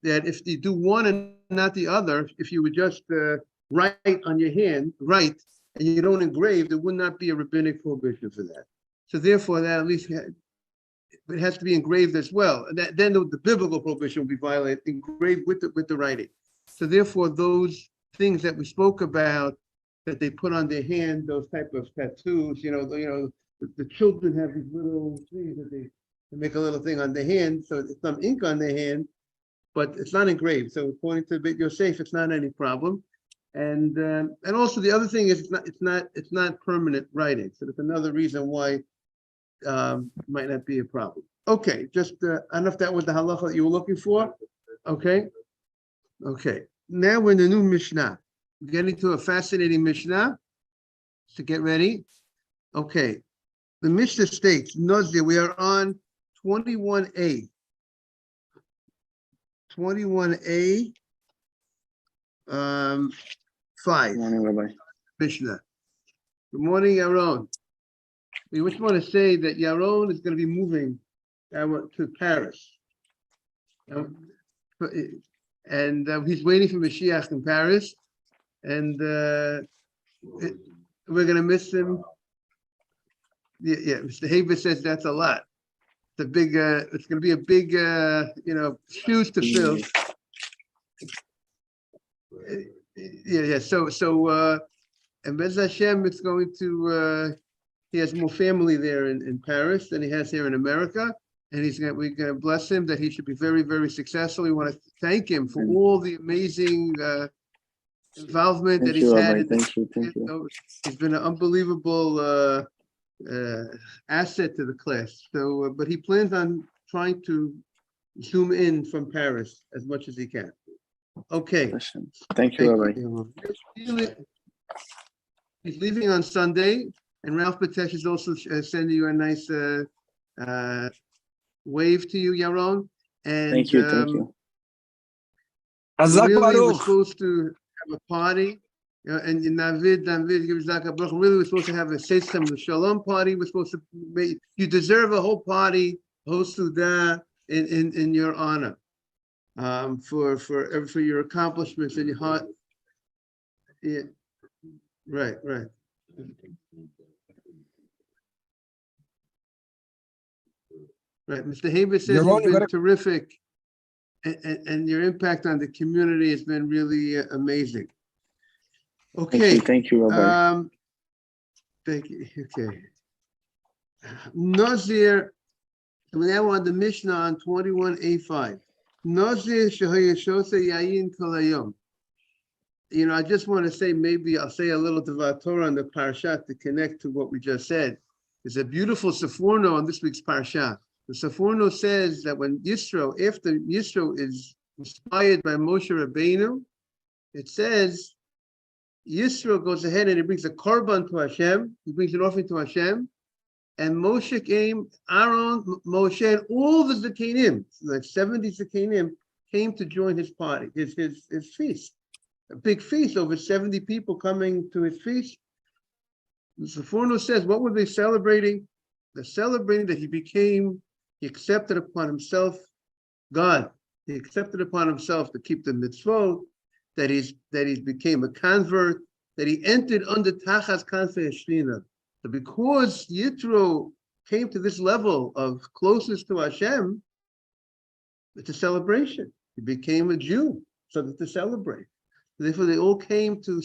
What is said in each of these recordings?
that if you do one and not the other, if you would just write on your hand, write, and you don't engrave, there would not be a rabbinic prohibition for that. So therefore, that at least it has to be engraved as well. And then the biblical prohibition will be violated, engraved with the writing. So therefore, those things that we spoke about that they put on their hand, those type of tattoos, the children have these little things that they make a little thing on their hand, so it's some ink on their hand, but it's not engraved. So according to Beit Yosef, it's not any problem. And also the other thing is it's not permanent writing. So that's another reason why might not be a problem. Okay, just I don't know if that was the halacha that you were looking for. Okay. Now we're in the new Mishnah. We're getting to a fascinating Mishnah. So get ready. Okay. The Mishnah states, Nozir, we are on 21a. 21a 5. Good morning, Rabbi. Mishnah. Good morning, Yaron. We just want to say that Yaron is going to be moving to Paris. And he's waiting for Mashiach in Paris. And we're going to miss him. Yeah, Mr. Haber says that's a lot. It's a big, it's going to be a big, shoes to fill. Yeah. So, and Bez Hashem, it's going to, he has more family there in Paris than he has here in America. And we're going to bless him that he should be very, very successful. We want to thank him for all the amazing involvement that he's had. Thank you. He's been an unbelievable asset to the class. So, but he plans on trying to zoom in from Paris as much as he can. Okay. Thank you, Rabbi. He's leaving on Sunday, and Ralph Patesh is also sending you a nice wave to you, Yaron. And thank you. Really, we're supposed to have a party. And Navid gives really, we're supposed to have a Sesam Shalom party. We're supposed to make, you deserve a whole party, a whole Suda in your honor, for your accomplishments and your heart. Yeah, right. Right, Mr. Haber says you've been terrific, and your impact on the community has been really amazing. Okay. Thank you, Rabbi. Thank you. Okay. Nazir, we're now on the Mishnah on 21a5. Nazir shehayashose yayin kolayom. I just want to say, maybe I'll say a little Devar Torah on the Parsha to connect to what we just said. There's a beautiful Seforno on this week's Parsha. The Seforno says that when after Yisro is inspired by Moshe Rabbeinu, it says, Yisro goes ahead and he brings a korban to Hashem. He brings an offering to Hashem. And Moshe came, Aaron, Moshe, and all the Zakanim, like 70 Zakanim, came to join his party, his feast. A big feast, over 70 people coming to his feast. The Seforno says, what were they celebrating? They're celebrating that he accepted upon himself God. He accepted upon himself to keep the mitzvot, that he became a convert, that he entered under Tachas Kanfei Shechina. So because Yitro came to this level of closeness to Hashem, it's a celebration. He became a Jew, so that to celebrate. Therefore, they all came to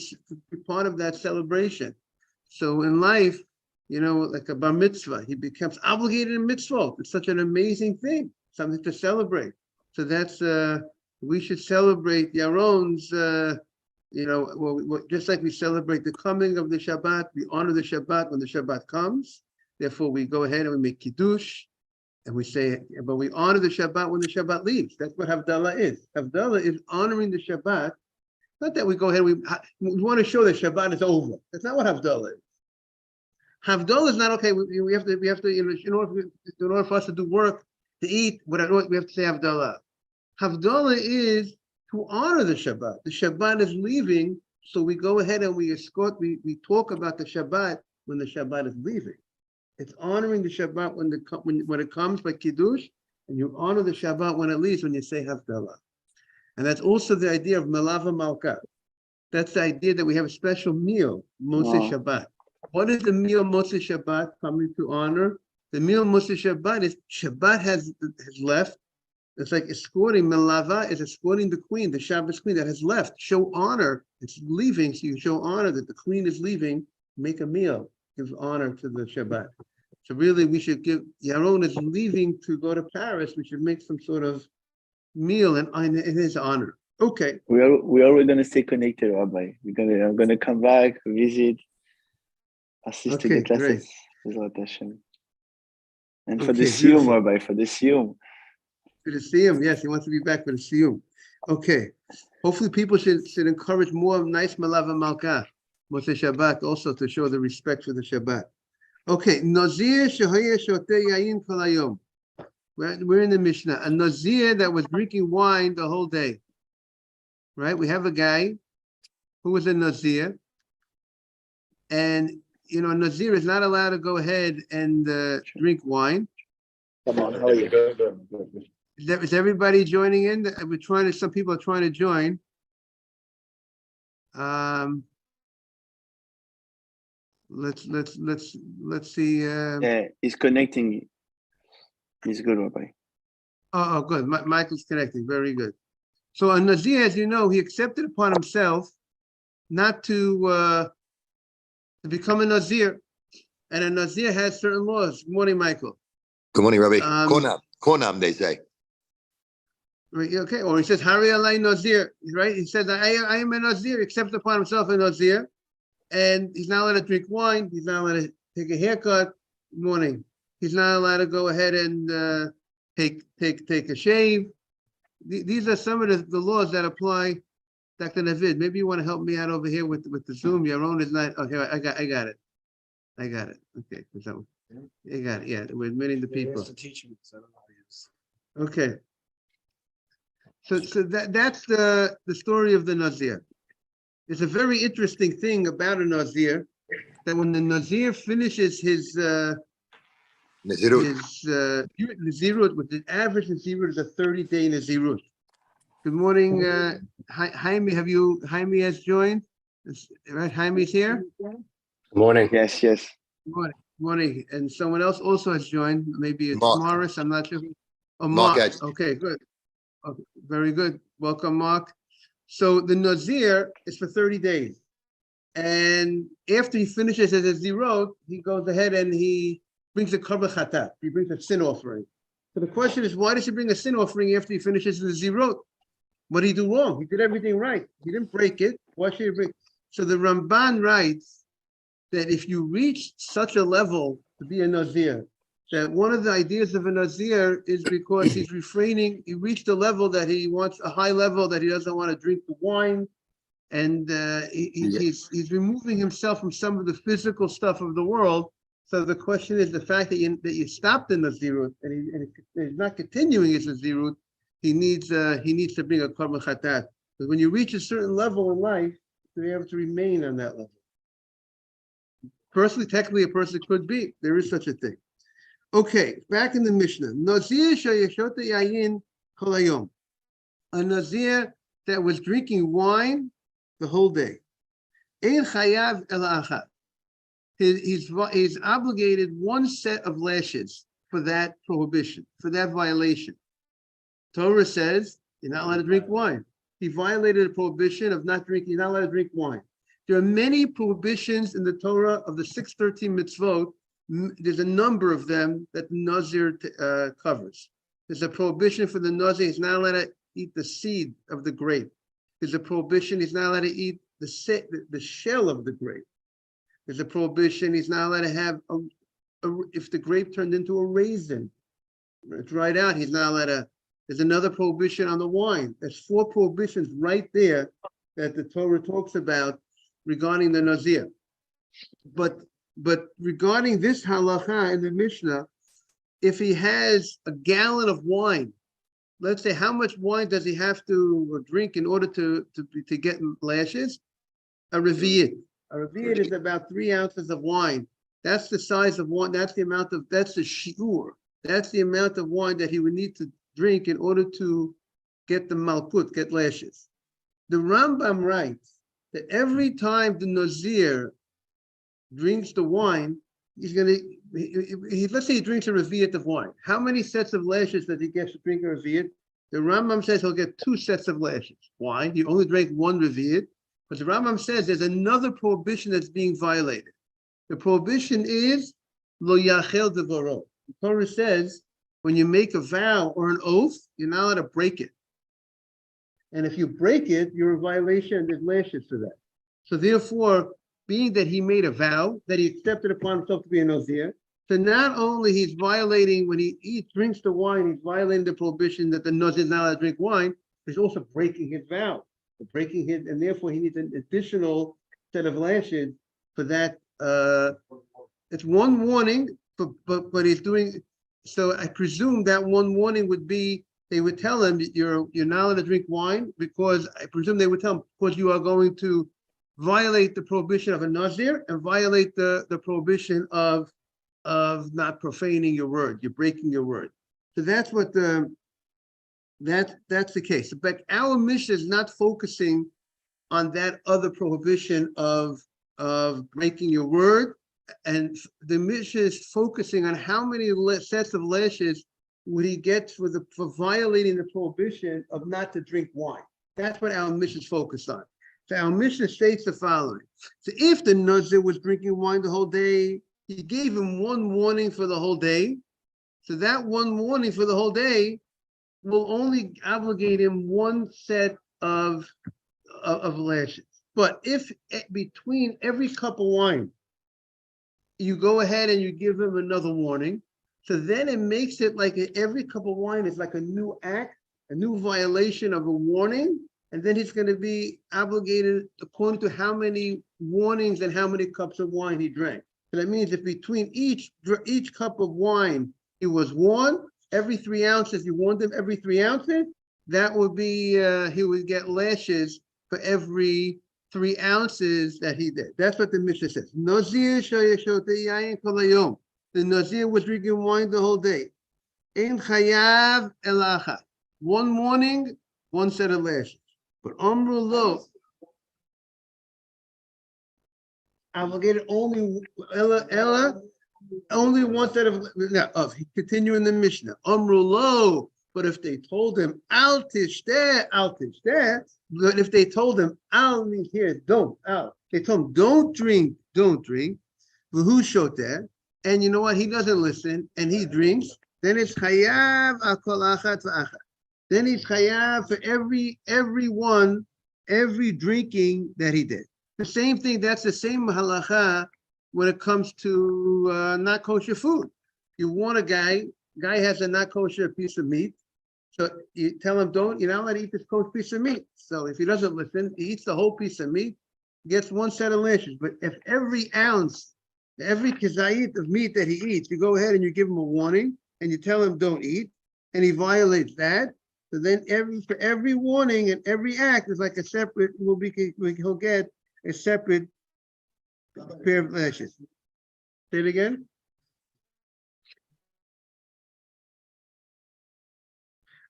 be part of that celebration. So in life, like a bar mitzvah, he becomes obligated in mitzvot. It's such an amazing thing, something to celebrate. So that's, we should celebrate Yaron's, just like we celebrate the coming of the Shabbat, we honor the Shabbat when the Shabbat comes. Therefore, we go ahead and we make Kiddush, and we say, but we honor the Shabbat when the Shabbat leaves. That's what Havdalah is. Havdalah is honoring the Shabbat. Not that we go ahead, we want to show that Shabbat is over. That's not what Havdalah is. Havdalah is not okay. We have to, in order for us to do work, to eat, we have to say Havdalah. Havdalah is to honor the Shabbat. The Shabbat is leaving, so we go ahead and we talk about the Shabbat when the Shabbat is leaving. It's honoring the Shabbat when it comes by Kiddush, and you honor the Shabbat when it leaves, when you say Havdalah. And that's also the idea of Melava Malka. That's the idea that we have a special meal, Motzei Shabbat. What is the meal Motzei Shabbat coming to honor? The meal Motzei Shabbat is Shabbat has left. It's like escorting, Melava is escorting the queen, the Shabbos queen that has left. Show honor. It's leaving, so you show honor that the queen is leaving. Make a meal, give honor to the Shabbat. So really, we should give, Yaron is leaving to go to Paris. We should make some sort of meal in his honor. Okay. We are going to stay connected, Rabbi. I'm gonna come back, visit, assist to the classes. And for the Siyum, Rabbi, for the Siyum. For the Siyum, yes, he wants to be back for the Siyum. Okay. Hopefully people should encourage more nice Melava Malka, Motzei Shabbat, also to show the respect for the Shabbat. Okay, Nazir Shehaya Shoteh Yayin Kol Hayom. We're in the Mishnah. A Nazir that was drinking wine the whole day. Right? We have a guy who was a Nazir. And, you know, a Nazir is not allowed to go ahead and drink wine. Come on, how are you? Good. Is everybody joining in? Some people are trying to join. Let's see. Yeah, he's connecting. He's good, Rabbi. Oh, good. Michael's connecting. Very good. So a Nazir, as you know, he accepted upon himself not to become a Nazir. And a Nazir has certain laws. Good morning, Michael. Good morning, Rabbi. Konam, they say. Right, okay, or he says, Hari alai Nazir, right? He says, I am a Nazir, accepted upon himself a Nazir. And he's not allowed to drink wine. He's not allowed to take a haircut. Good morning. He's not allowed to go ahead and take a shave. These are some of the laws that apply. Dr. Navid, maybe you want to help me out over here with the Zoom. Your own is not. Okay, I got it. Okay, so I got it. Yeah, we're admitting the people. Okay. So that's the story of the Nazir. It's a very interesting thing about a Nazir that when the Nazir finishes his Nazirut, with the average Nazirut is a 30-day Nazirut. Good morning, Jaime. Jaime has joined? Right, Jaime's here? Good morning. Yes. Good morning. And someone else also has joined. Maybe it's Mark. Morris, I'm not sure. Oh, Mark. Okay, good. Okay, very good. Welcome, Mark. So the Nazir is for 30 days. And after he finishes his Nazirut, he goes ahead and he brings a Korban Chatat. He brings a sin offering. So the question is, why does he bring a sin offering after he finishes the Nazirut? What did he do wrong? He did everything right. He didn't break it. Why should he break it? So the Ramban writes that if you reach such a level to be a Nazir, that one of the ideas of a Nazir is because he's refraining, he reached a level that he wants, a high level that he doesn't want to drink the wine, and he's removing himself from some of the physical stuff of the world. So the question is the fact that you stopped the Nazirut and he's not continuing his Nazirut, he needs to bring a Korban Chatat. Because when you reach a certain level in life, to be able to remain on that level. Personally, technically, a person could be. There is such a thing. Okay, back in the Mishnah. Nazir sheyeshota yayin kol hayom. A Nazir that was drinking wine the whole day. Ein chayav el achad. He's obligated one set of lashes for that prohibition, for that violation. Torah says you're not allowed to drink wine. He violated a prohibition of not drinking. You're not allowed to drink wine. There are many prohibitions in the Torah of the 613 mitzvot. There's a number of them that the Nazir covers. There's a prohibition for the Nazir. He's not allowed to eat the seed of the grape. There's a prohibition. He's not allowed to eat the shell of the grape. There's a prohibition. He's not allowed to have if the grape turned into a raisin, dried out. He's not allowed to. There's another prohibition on the wine. There's 4 prohibitions right there that the Torah talks about regarding the Nazir. But regarding this halacha in the Mishnah, if he has a gallon of wine, let's say, how much wine does he have to drink in order to get lashes? A revi'it. A revi'it is about 3 ounces of wine. That's the size of wine. That's the shi'ur. That's the amount of wine that he would need to drink in order to get the malkut, get lashes. The Rambam writes that every time the Nazir drinks the wine, he's going to, let's say he drinks a revi'at of wine. How many sets of lashes does he get to drink a revi'at? The Rambam says he'll get 2 sets of lashes. Why? He only drank 1 revi'at. But the Rambam says there's another prohibition that's being violated. The prohibition is lo yachel devoro. The Torah says when you make a vow or an oath, you're not allowed to break it. And if you break it, you're in violation, there's lashes for that. So therefore, being that he made a vow, that he accepted upon himself to be a Nazir, so not only he's violating, when he eats, drinks the wine, he's violating the prohibition that the Nazir is not allowed to drink wine, he's also breaking his vow. Breaking his, and therefore he needs an additional set of lashes for that. It's 1 warning, but he's doing, so I presume that 1 warning would be, they would tell him you're not allowed to drink wine, because I presume they would tell him because you are going to violate the prohibition of a Nazir and violate the prohibition of not profaning your word. You're breaking your word. So that's what that's the case. But our mission is not focusing on that other prohibition of breaking your word, and the mission is focusing on how many sets of lashes would he get for violating the prohibition of not to drink wine. That's what our mission is focused on. So our mission states the following. So if the Nazir was drinking wine the whole day, he gave him 1 warning for the whole day. So that 1 warning for the whole day will only obligate him 1 set of lashes. But if between every cup of wine, you go ahead and you give him another warning, so then it makes it like every cup of wine is like a new act, a new violation of a warning, and then he's going to be obligated according to how many warnings and how many cups of wine he drank. So that means if between each cup of wine he was warned, every 3 ounces, you warned him every 3 ounces, that would be, he would get lashes for every 3 ounces that he did. That's what the Mishnah says. Nazir shayeshote yayin kol hayom. The Nazir was drinking wine the whole day. Ein chayav elacha. 1 warning, 1 set of lashes. But amru lo, obligated only only 1 set of, continue in the Mishnah. Amru lo, but if they told him al tishteh, but if they told him al means here don't, al, they told him don't drink, v'hu shoteh, and you know what, he doesn't listen and he drinks, then it's chayav al kol achat v'achat. Then he's chayav for every drinking that he did. The same thing, that's the same halacha when it comes to not kosher food. You warn a guy has a not kosher piece of meat, so you tell him you're not allowed to eat this kosher piece of meat. So if he doesn't listen, he eats the whole piece of meat, gets 1 set of lashes. But if every ounce, every kazayit of meat that he eats, you go ahead and you give him a warning and you tell him don't eat, and he violates that, so then for every warning and every act is like a separate, he'll get a separate pair of lashes. Say it again.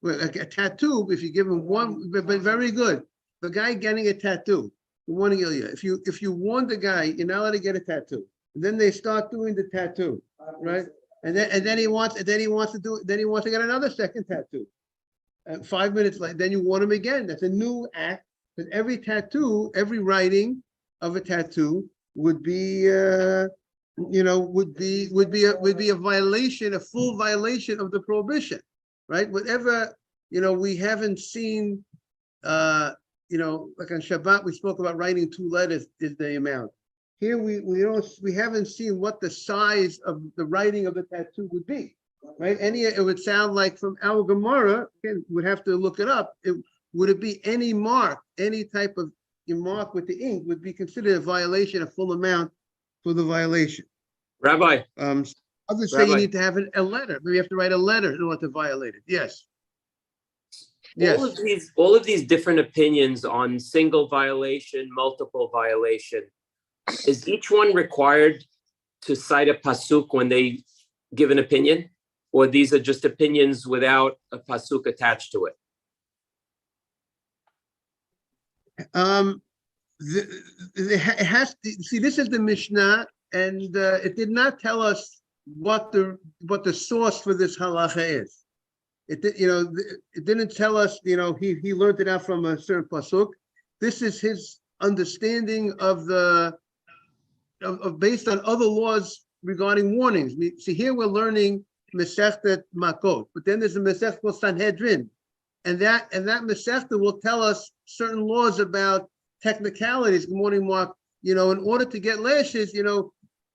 Well, a tattoo, if you give him 1, but very good. The guy getting a tattoo, warning you. If you warn the guy, you're not allowed to get a tattoo. And then they start doing the tattoo, right? And then he wants to get another second tattoo. 5 minutes later, then you warn him again. That's a new act. But every tattoo, every writing of a tattoo would be a violation, a full violation of the prohibition, right? Whatever, we haven't seen, like on Shabbat, we spoke about writing 2 letters is the amount. Here we haven't seen what the size of the writing of the tattoo would be, right? It would sound like from our Gemara, again, we'd have to look it up. Would it be any mark, any type of mark with the ink would be considered a violation, a full amount for the violation. Rabbi. Others say you need to have a letter. Maybe you have to write a letter in order to violate it. Yes. All of these different opinions on single violation, multiple violation, is each one required to cite a pasuk when they give an opinion, or these are just opinions without a pasuk attached to it? It has to see. This is the Mishnah, and it did not tell us what the source for this halacha is. It didn't tell us. He learned it out from a certain pasuk. This is his understanding of based on other laws regarding warnings. See, here we're learning Masechta Makkos, but then there's a Masechta called Sanhedrin, and that Masechta will tell us certain laws about technicalities. Good morning, Mark. In order to get lashes, you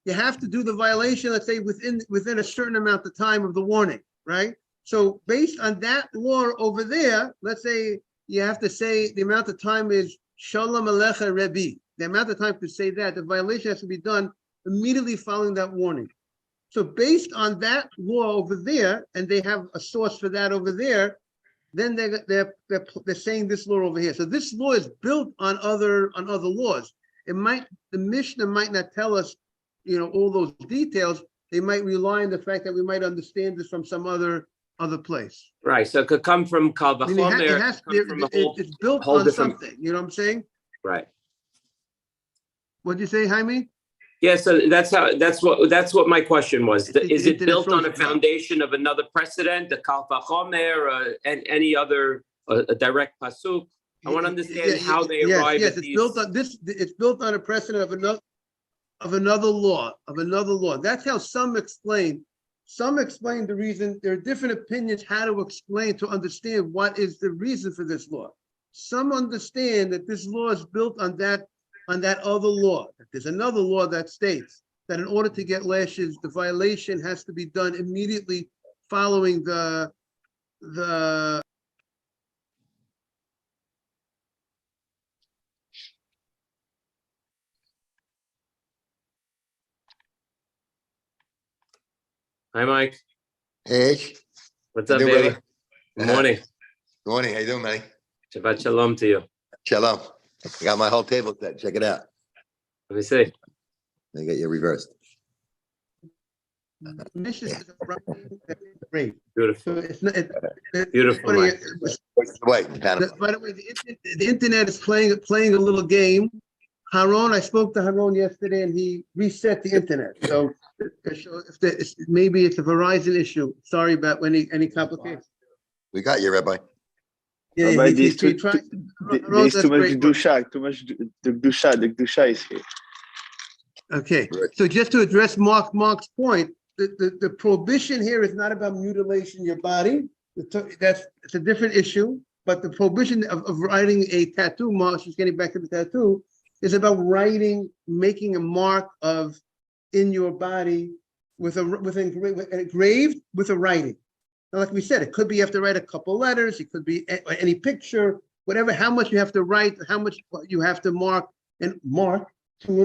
have to do the violation, let's say within a certain amount of time of the warning, right? So based on that law over there, let's say you have to say the amount of time is Shalom Alecha Rebbe. The amount of time to say that, the violation has to be done immediately following that warning. So based on that law over there, and they have a source for that over there, then they're saying this law over here. So this law is built on other laws. The Mishnah might not tell us, all those details. They might rely on the fact that we might understand this from some other place. Right. So it could come from Kal V'chomer. It's built on something. You know what I'm saying? Right. What'd you say, Jaime? Yeah, so that's what my question was. Is it built on a foundation of another precedent, the Kal V'chomer, and any other a direct pasuk? I want to understand how they arrive at these. It's built on a precedent of another law. That's how some explain. Some explain the reason. There are different opinions how to explain, to understand what is the reason for this law. Some understand that this law is built on that other law. There's another law that states that in order to get lashes, the violation has to be done immediately following the Hi, Mike. Hey. What's up, baby? Brother? Good morning. Good morning. How you doing, man? Shabbat shalom to you. Shalom. I got my whole table set. Check it out. Let me see. They get you reversed. Great. Beautiful. So it's not, Beautiful. Mike. Wait, By the way, the internet is playing a little game. Haron, I spoke to Haron yesterday, and he reset the internet. So maybe it's a Verizon issue. Sorry about any complications. we got you, Rabbi. Yeah, There's too much Kedusha. The Kedusha is here. Okay, Right. so just to address Mark's point, the prohibition here is not about mutilation of your body. It's a different issue. But the prohibition of writing a tattoo mark, she's getting back to the tattoo, is about making a mark in your body engraved with a writing. Now, like we said, it could be you have to write a couple letters, it could be any picture, whatever, how much you have to write, how much you have to mark in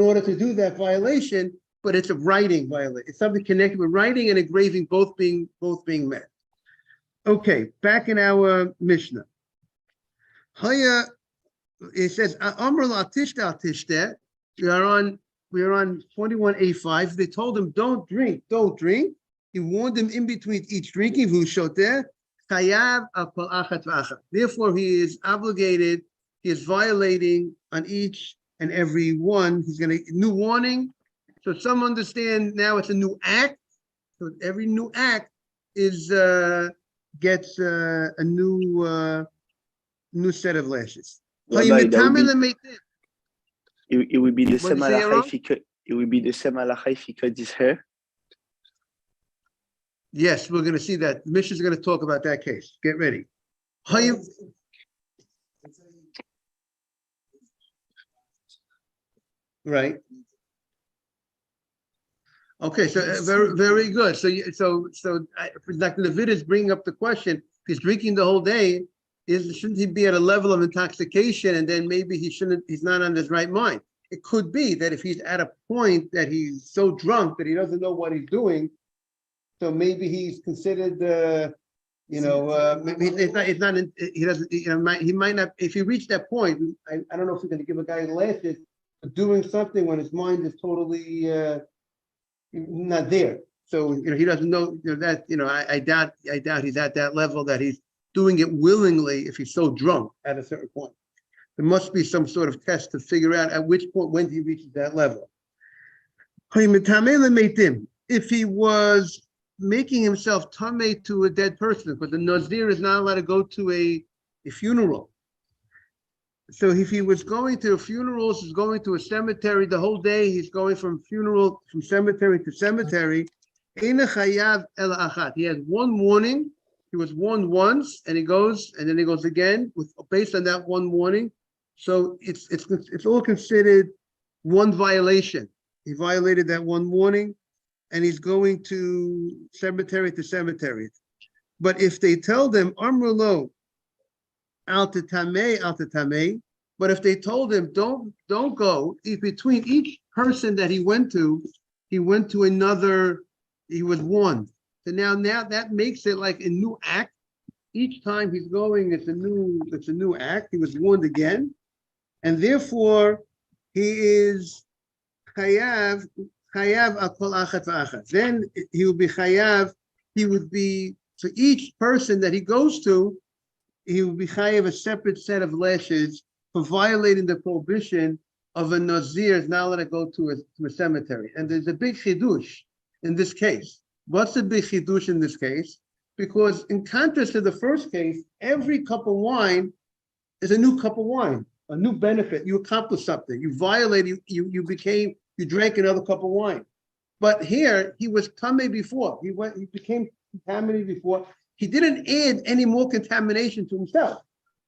order to do that violation, but it's a writing violation. It's something connected with writing and engraving both being met. Okay, back in our Mishnah. Haya, it says, Amr la tishta tishta. We are on 21A5. They told him, don't drink. He warned him in between each drinking, who shoteh, chayav al kol achat v'achat. Therefore, he is obligated, he is violating on each and every one. He's going to, new warning. So some understand now it's a new act. So every new act gets a new set of lashes. Rabbi, it would be the same halacha if he cut his hair. Yes, we're going to see that. The Mishnah is going to talk about that case. Get ready. Right. Okay, so very, very good. So like the Vid is bringing up the question: if he's drinking the whole day, shouldn't he be at a level of intoxication, and then maybe he's not on his right mind? It could be that if he's at a point that he's so drunk that he doesn't know what he's doing, so maybe he's considered, maybe he might not, if he reached that point, I don't know if we're going to give a guy lashes for doing something when his mind is totally not there. So, he doesn't know that, I doubt he's at that level that he's doing it willingly if he's so drunk at a certain point. There must be some sort of test to figure out at which point when he reaches that level. If he was making himself tameh to a dead person, because the Nazir is not allowed to go to a funeral. So if he was going to funerals, he's going to a cemetery the whole day, he's going from cemetery to cemetery. He has one warning. He was warned once, and he goes, and then he goes again based on that one warning. So it's all considered one violation. He violated that one warning, and he's going to cemetery to cemetery. But if they tell them Amrulo al tameh, but if they told him don't go, if between each person that he went to another, he was warned. So now that makes it like a new act. Each time he's going, it's a new act. He was warned again, and therefore he is chayav akol achat v'achat. Then he will be chayav. He would be, for each person that he goes to, he will be chayav a separate set of lashes for violating the prohibition of a nazir is not allowed to go to a cemetery. And there's a big chidush in this case. What's the big chidush in this case? Because in contrast to the first case, every cup of wine is a new cup of wine, a new benefit. You accomplished something. You violated. You drank another cup of wine. But here he was tameh before. He became contaminated before. He didn't add any more contamination to himself.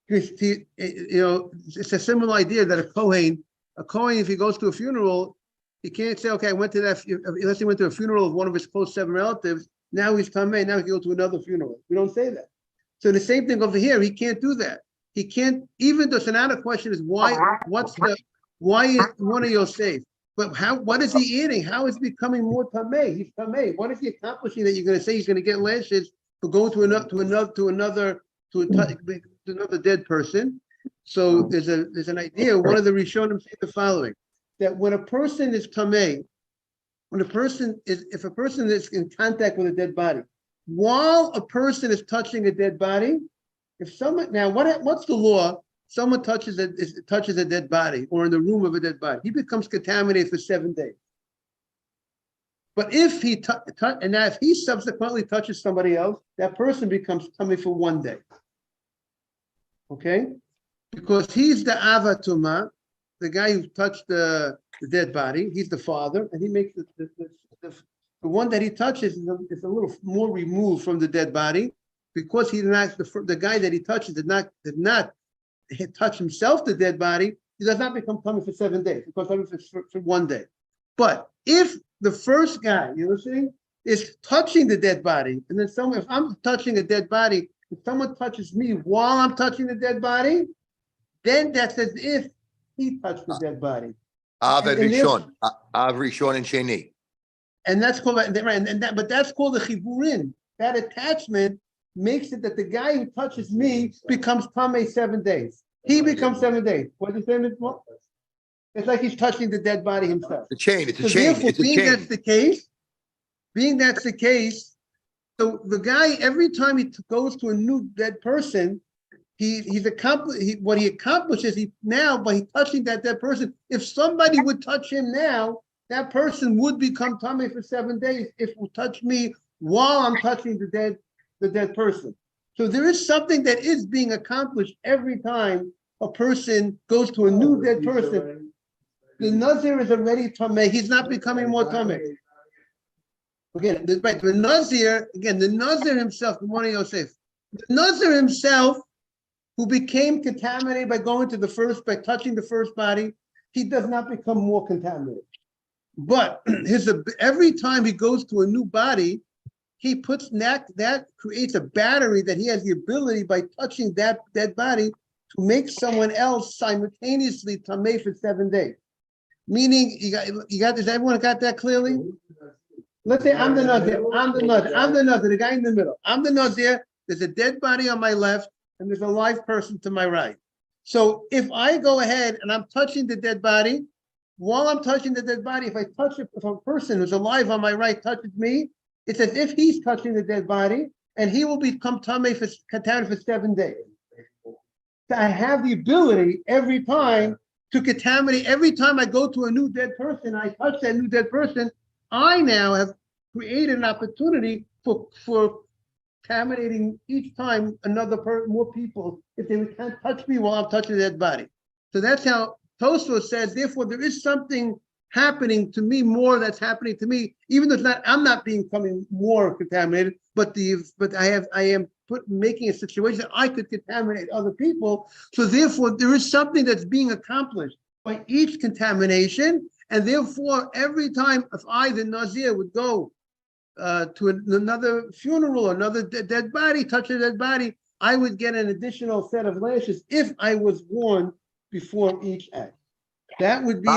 It's a similar idea that a Kohen, if he goes to a funeral, he can't say, okay, I went to that, unless he went to a funeral of one of his close 7 relatives, now he's tameh, now he can go to another funeral. We don't say that. So the same thing over here, he can't do that. He can't, even though, so now the question is why is one of your safe? But what is he eating? How is he becoming more tameh? He's tameh. What is he accomplishing that you're going to say he's going to get lashes for going to another dead person? So there's an idea. One of the Rishonim say the following: that when a person is tameh, if a person is in contact with a dead body, while a person is touching a dead body, if someone what's the law? Someone touches a dead body or in the room of a dead body, he becomes contaminated for 7 days. But if if he subsequently touches somebody else, that person becomes tameh for 1 day. Okay, because he's the avatuma, the guy who touched the dead body. He's the father, and he makes the one that he touches is a little more removed from the dead body, because he did not, the guy that he touches did not touch himself the dead body. He does not become tameh for 7 days. He becomes tameh for 1 day. But if the first guy, you know what I'm saying, is touching the dead body, and then if I'm touching a dead body, if someone touches me while I'm touching the dead body, then that's as if he touched the dead body. Av Rishon and Sheni. And that's called, but that's called the chiburin. That attachment makes it that the guy who touches me becomes tameh 7 days. He becomes 7 days. What is it? It's like he's touching the dead body himself. It's a chain. Therefore, being that's the case, so the guy, every time he goes to a new dead person, what he accomplishes by touching that dead person. If somebody would touch him now, that person would become tameh for 7 days. If he touch me while I'm touching the dead person. So there is something that is being accomplished every time a person goes to a new dead person. The Nazir is already tameh. He's not becoming more tameh. Again, the Nazir himself, the morning Yosef, the Nazir himself, who became contaminated by touching the first body, he does not become more contaminated. But every time he goes to a new body, he puts that creates a battery that he has the ability by touching that dead body to make someone else simultaneously tameh for 7 days. Meaning, does everyone got that clearly? Let's say I'm the Nazir, the guy in the middle. I'm the Nazir, there's a dead body on my left, and there's a live person to my right. So if I go ahead and I'm touching the dead body, while I'm touching the dead body, if a person who's alive on my right touches me, it's as if he's touching the dead body, and he will become tameh contaminated for 7 days. I have the ability every time to contaminate. Every time I go to a new dead person, I touch that new dead person, I now have created an opportunity for contaminating each time more people if they can't touch me while I'm touching that body. So that's how Tosfos says, therefore, there is something happening to me more that's happening to me, even though it's not, I'm not becoming more contaminated, but I am making a situation that I could contaminate other people. So therefore, there is something that's being accomplished by each contamination. And therefore, every time if I, the Nazir, would go to another funeral, another dead body, touch a dead body, I would get an additional set of lashes if I was warned before each act. That would be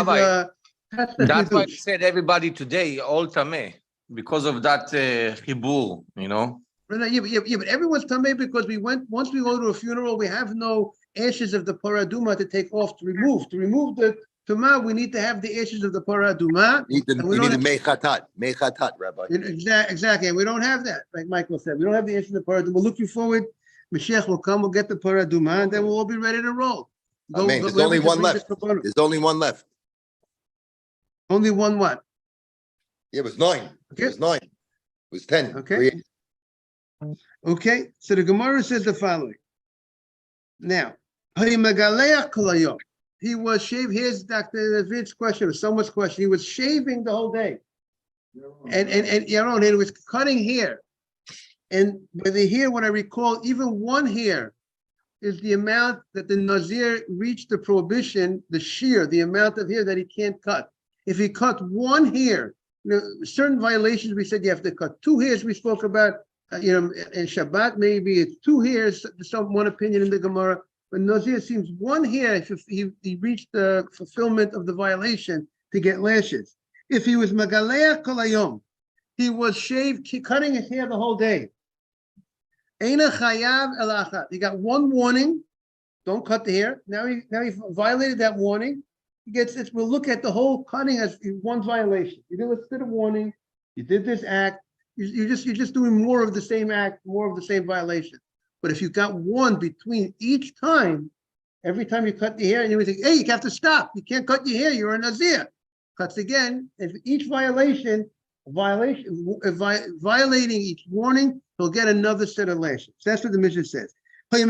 that's why I said everybody today, all tameh, because of that chibur, you know. Yeah, but everyone's tameh because once we go to a funeral, we have no ashes of the paraduma to take off, to remove the Tuma, we need to have the ashes of the paraduma. You need the mechatat, Rabbi. Exactly, and we don't have that, like Michael said. We don't have the ashes of the paraduma. We're looking forward. Mashiach will come, we'll get the paraduma, and then we'll all be ready to roll. There's only one left. There's only one left. Only one what? Yeah, it was 9. Okay. It was 9. It was 10. Okay. Okay, so the Gemara says the following. Now, he was shaving. Here's Dr. David's question, or someone's question. He was shaving the whole day. And Yaron, he was cutting hair. And by the hair, what I recall, even one hair is the amount that the Nazir reached the prohibition, the shear, the amount of hair that he can't cut. If he cut one hair, certain violations, we said you have to cut 2 hairs. We spoke about, in Shabbat, maybe it's 2 hairs, one opinion in the Gemara. But Nazir seems 1 hair, if he reached the fulfillment of the violation to get lashes. If he was Magaleach Kol Hayom, he was cutting his hair the whole day. Eina Chayav El Achat. He got 1 warning, don't cut the hair. Now he violated that warning. He gets this. We'll look at the whole cutting as 1 violation. You did a warning. You did this act. You're just doing more of the same act, more of the same violation. But if you got 1 between each time, every time you cut the hair, and you would think, hey, you have to stop. You can't cut your hair. You're a Nazir. Cuts again. And for each violating each warning, he'll get another set of lashes. That's what the Mishnah says. But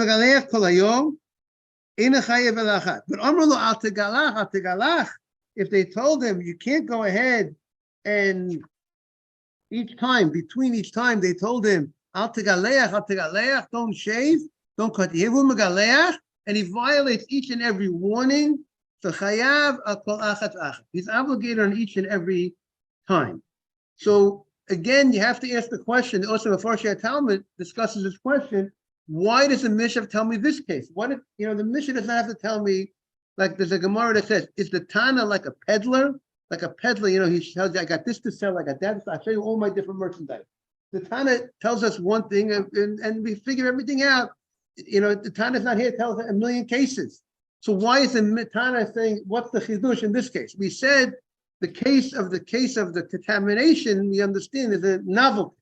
if they told him you can't go ahead and between each time, they told him, don't shave, don't cut the hair, and he violates each and every warning, so he's obligated on each and every time. So again, you have to ask the question. Also, the Farshei Talmud discusses this question: why does the Mishnah tell me this case? The Mishnah does not have to tell me. Like there's a Gemara that says, "Is the Tana like a peddler? Like a peddler, he tells you, I got this to sell, I got that. I'll show you all my different merchandise." The Tana tells us one thing, and we figure everything out. The Tana's not here to tell us a million cases. So why is the Tana saying what's the chidush in this case? We said the case of the contamination, we understand, is a novelty.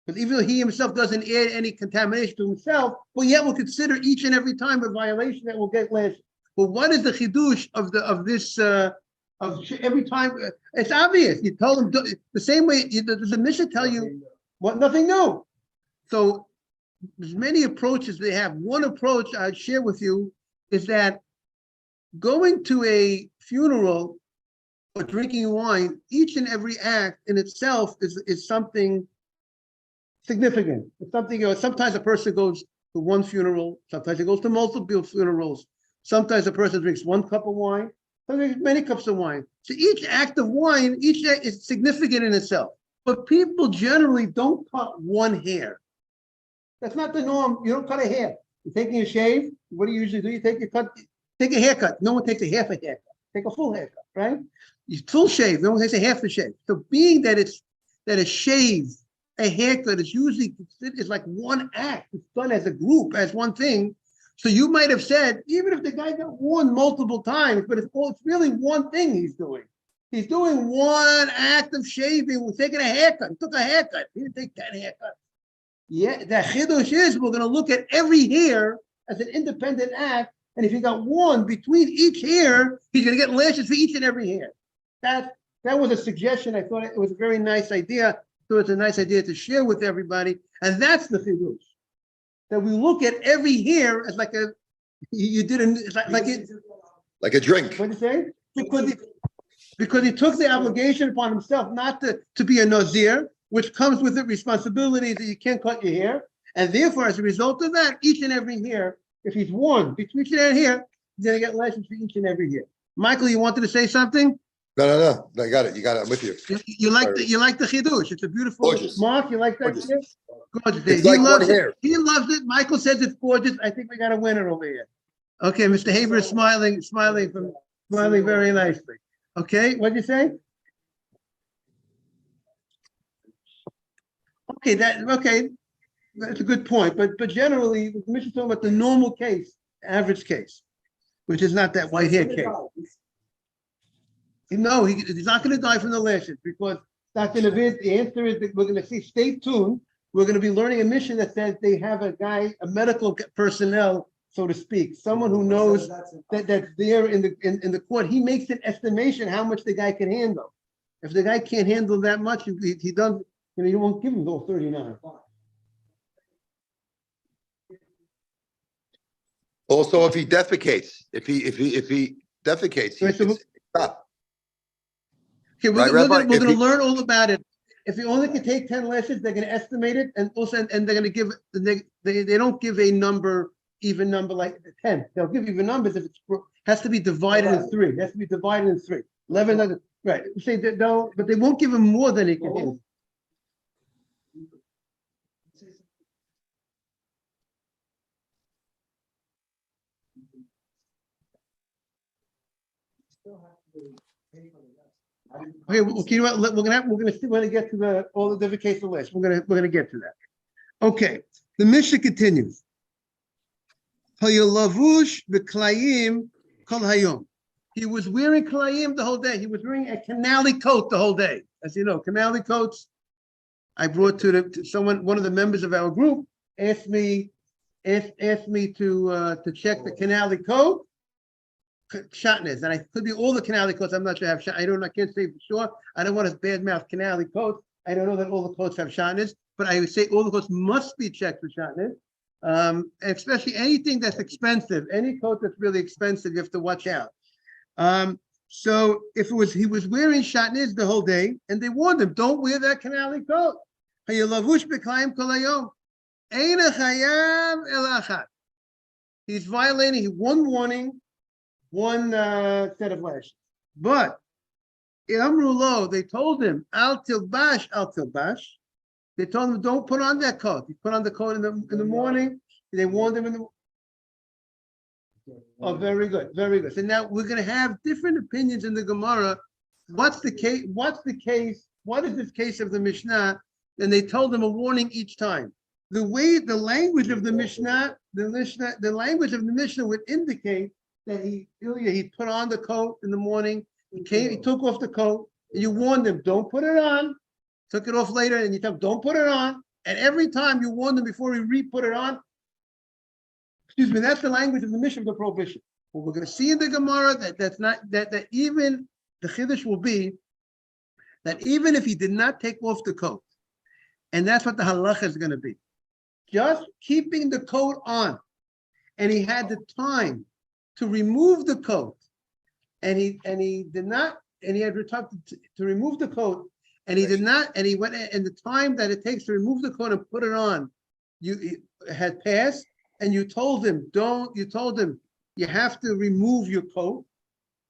But even though he himself doesn't add any contamination to himself, well, yet we'll consider each and every time a violation that will get lashed. But what is the chidush of this? Every time, it's obvious. You told him the same way. Does the Mishnah tell you what? Nothing new. So there's many approaches they have. One approach I'd share with you is that going to a funeral or drinking wine, each and every act in itself is something significant. It's something, sometimes a person goes to one funeral, sometimes he goes to multiple funerals. Sometimes a person drinks 1 cup of wine, sometimes many cups of wine. So each act of wine, each act is significant in itself. But people generally don't cut 1 hair. That's not the norm. You don't cut a hair. You're taking a shave. What do you usually do? You take a haircut. No one takes a half a haircut. Take a full haircut, right? You full shave. No one takes a half a shave. So being that a shave, a haircut is usually considered is like 1 act. It's done as a group, as one thing. So you might have said, even if the guy got warned multiple times, but it's really 1 thing he's doing. He's doing 1 act of shaving. We're taking a haircut. He took a haircut. He didn't take 10 haircuts. Yeah, the chidush is we're going to look at every hair as an independent act. And if he got one between each hair, he's going to get lashes for each and every hair. That was a suggestion. I thought it was a very nice idea. So it's a nice idea to share with everybody. And that's the chidush. That we look at every hair as like a, you did like a drink. What did you say? Because he took the obligation upon himself not to be a nazir, which comes with the responsibility that you can't cut your hair. And therefore, as a result of that, each and every hair, if he's one between each and every hair, he's going to get lashes for each and every hair. Michael, you wanted to say something? No. I got it. You got it. I'm with you. You like the chidush. It's a beautiful. Gorgeous. Mark, you like that? Gorgeous. Gorgeous. It's like one hair. He loves it. Michael says it's gorgeous. I think we got a winner over here. Okay, Mr. Haber is smiling very nicely. Okay, what did you say? Okay, that's a good point. But generally, the commission is talking about the normal case, average case, which is not that white hair case. No, he's not going to die from the lashes because Dr. Navid, the answer is that we're going to see. Stay tuned. We're going to be learning a mission that says they have a medical personnel, so to speak, someone who knows that's there in the court. He makes an estimation how much the guy can handle. If the guy can't handle that much, he doesn't. You won't give him those 39. Also, if he defecates, if he defecates, he can stop. Okay, we're going to learn all about it. If he only can take 10 lashes, they're going to estimate it, and they're going to give. They don't give a number, even number like 10. They'll give even numbers if it has to be divided in 3. It has to be divided in 3. 11, right? Say that no, but they won't give him more than he can handle. Okay, you know what? We're gonna get to all the different cases list. We're gonna get to that. Okay, the Mishnah continues. Hayalavush b'klayim kol hayom. He was wearing klayim the whole day. He was wearing a canali coat the whole day. As you know, canali coats. I brought to someone, one of the members of our group, asked me to check the canali coat. Shatnez, and I could be all the canali coats. I'm not sure. I can't say for sure. I don't want to badmouth canali coats. I don't know that all the coats have shatnez, but I would say all the coats must be checked for shatnez. Especially anything that's expensive. Any coat that's really expensive, you have to watch out. So if he was wearing shatnez the whole day, and they warned him, don't wear that canali coat. He's violating one warning. One set of lashes. But Amrulo, they told him, Al tilbash. They told him, don't put on that coat. You put on the coat in the morning. They warned him in the. Oh, very good, very good. So now we're going to have different opinions in the Gemara. What's the case? What is this case of the Mishnah? And they told him a warning each time. The language of the Mishnah would indicate that he put on the coat in the morning. He took off the coat, and you warned him, don't put it on. Took it off later, and you tell him, don't put it on. And every time you warned him before he re-put it on. Excuse me, that's the language of the mission of the prohibition. What we're going to see in the Gemara that even the chiddush will be that even if he did not take off the coat, and that's what the halacha is going to be, just keeping the coat on, and he had the time to remove the coat, and he did not, and he had time to remove the coat, and he did not, and he went, and the time that it takes to remove the coat and put it on, it had passed, and you told him, you have to remove your coat,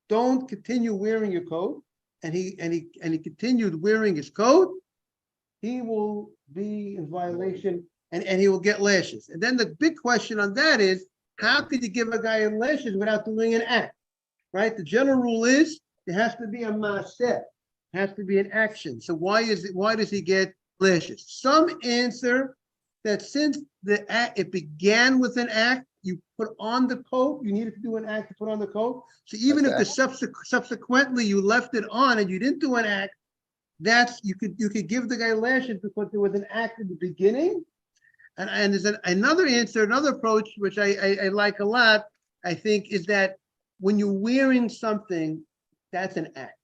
don't continue wearing your coat, and he continued wearing his coat, he will be in violation, and he will get lashes. And then the big question on that is, how could you give a guy lashes without doing an act, right? The general rule is there has to be a maaseh, has to be an action. So why does he get lashes? Some answer that since it began with an act, you put on the coat, you needed to do an act to put on the coat. So even if subsequently you left it on and you didn't do an act, you could give the guy lashes because there was an act in the beginning. And there's another answer, another approach, which I like a lot, I think, is that when you're wearing something, that's an act.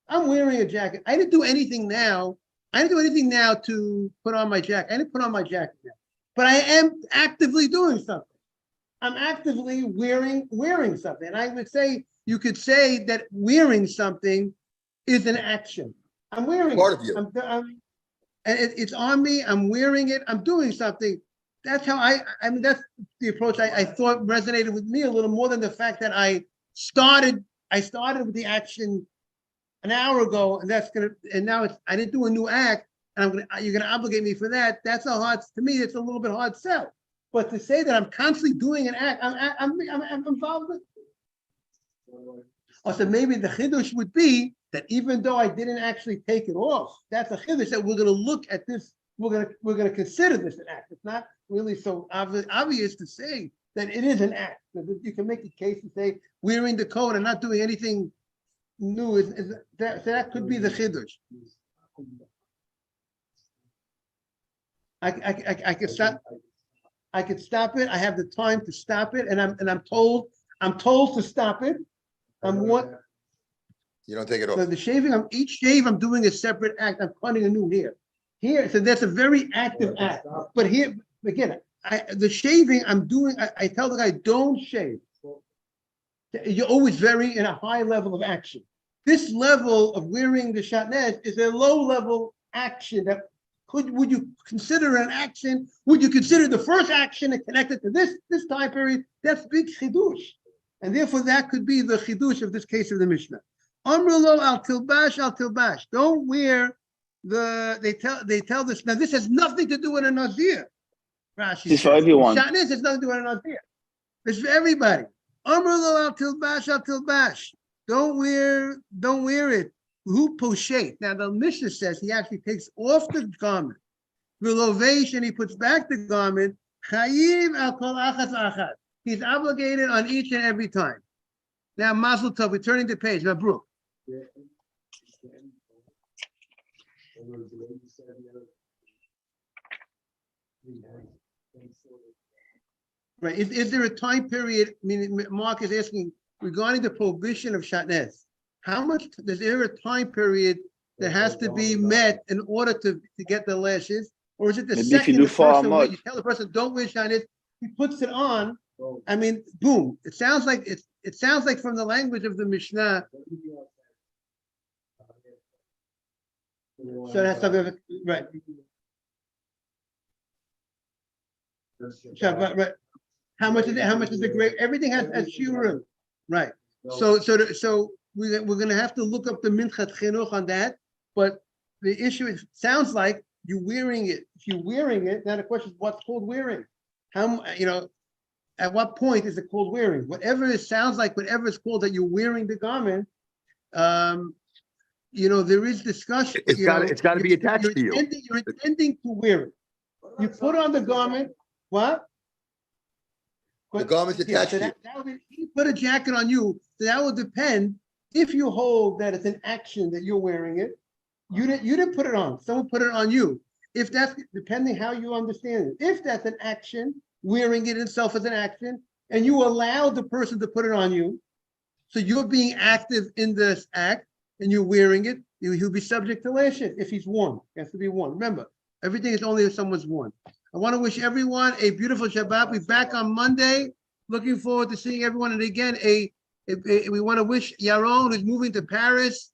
I'm wearing a jacket. I didn't do anything now. I didn't do anything now to put on my jacket. I didn't put on my jacket now. But I am actively doing something. I'm actively wearing something. And I would say, you could say that wearing something is an action. I'm wearing Part it. of you. And it's on me. I'm wearing it. I'm doing something. That's how I mean, that's the approach I thought resonated with me a little more than the fact that I started with the action an hour ago, and now I didn't do a new act, and you're gonna obligate me for that. That's to me, it's a little bit hard sell. But to say that I'm constantly doing an act, I'm involved with. So maybe the chiddush would be that even though I didn't actually take it off, that's a chiddush that we're gonna look at this. We're gonna consider this an act. It's not really so obvious to say that it is an act. You can make a case to say wearing the coat and not doing anything new that could be the chiddush. I could stop. I could stop it. I have the time to stop it, and I'm told to stop it. You don't take it off. So the shaving, each shave I'm doing a separate act. I'm cutting a new hair. Here, so that's a very active act. But here, again, the shaving I'm doing, I tell the guy, don't shave. You're always in a high level of action. This level of wearing the shatnez is a low level action that would you consider an action? Would you consider the first action and connect it to this time period? That's big chidush. And therefore that could be the chidush of this case of the Mishnah. Amrulo al tilbash. Don't wear they tell this. Now this has nothing to do with a nazir. Rashi This is for everyone. Shatnez has nothing to do with a nazir. It's for everybody. Amrulo al tilbash. Don't wear it. Who poshet? Now the Mishnah says he actually takes off the garment. Vilovesh, and he puts back the garment. Chayiv al kol achat achat. He's obligated on each and every time. Now Mazel Tov, we're turning the page. Mabruk. Right. Is there a time period? I mean, Mark is asking regarding the prohibition of shatnez. How much is there a time period that has to be met in order to get the lashes, or is it the Maybe second if you do the person, when you tell the person don't wear shatnez, he puts it on? I mean, boom! It sounds like it sounds like from the language of the Mishnah. So that's something, right? Right. How much is it? How much is the grade? Everything has shiurim, right? So we're going to have to look up the Minchat Chinuch on that. But the issue sounds like you're wearing it. If you're wearing it, now the question is what's called wearing? How at what point is it called wearing? Whatever it sounds like, whatever it's called that you're wearing the garment. There is discussion. It's got to be attached to you. You're intending to wear it. You put on the garment. What? The garment's attached to you. You put a jacket on you. So that will depend. If you hold that it's an action that you're wearing it, you didn't put it on. Someone put it on you. If that's depending how you understand it. If that's an action, wearing it itself is an action, and you allow the person to put it on you, so you're being active in this act, and you're wearing it, he'll be subject to lashes if he's worn. It has to be worn. Remember, everything is only if someone's worn. I want to wish everyone a beautiful Shabbat. We'll be back on Monday. Looking forward to seeing everyone. And again, we want to wish Yaron, who's moving to Paris,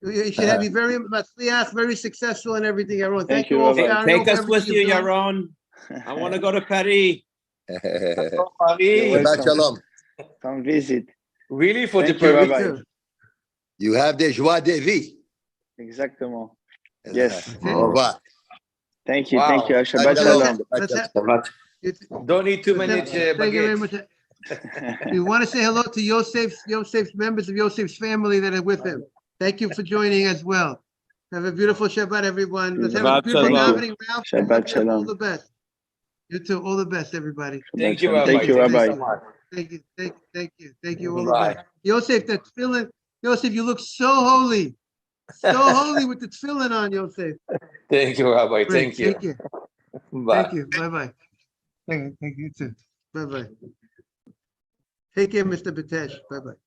he should be very matzliach, very successful and everything. Yaron, thank you all. Take us with you, Yaron. I want to go to Paris. Shabbat shalom. Come visit. Really, for the Rabbi. You have the joie de vie. Exactement. Yes. Au revoir. Thank you. Wow. Thank you. Shabbat shalom. Don't need 2 minutes. Thank you very much. We want to say hello to Yosef's members of Yosef's family that are with him. Thank you for joining as well. Have a beautiful Shabbat, everyone. Let's have a beautiful davening, Ralph. Shabbat shalom. All the best. You too. All the best, everybody. Thank you, Rabbi. Thank you, Rabbi. Thank you. All the best. Yosef, that tefillin. Yosef, you look so holy. So holy with the tefillin on, Yosef. Thank you, Rabbi. Great. Thank you. Thank you. Thank you. Bye-bye. Thank you too. Bye-bye. Take care, Mr. Patesh. Bye-bye.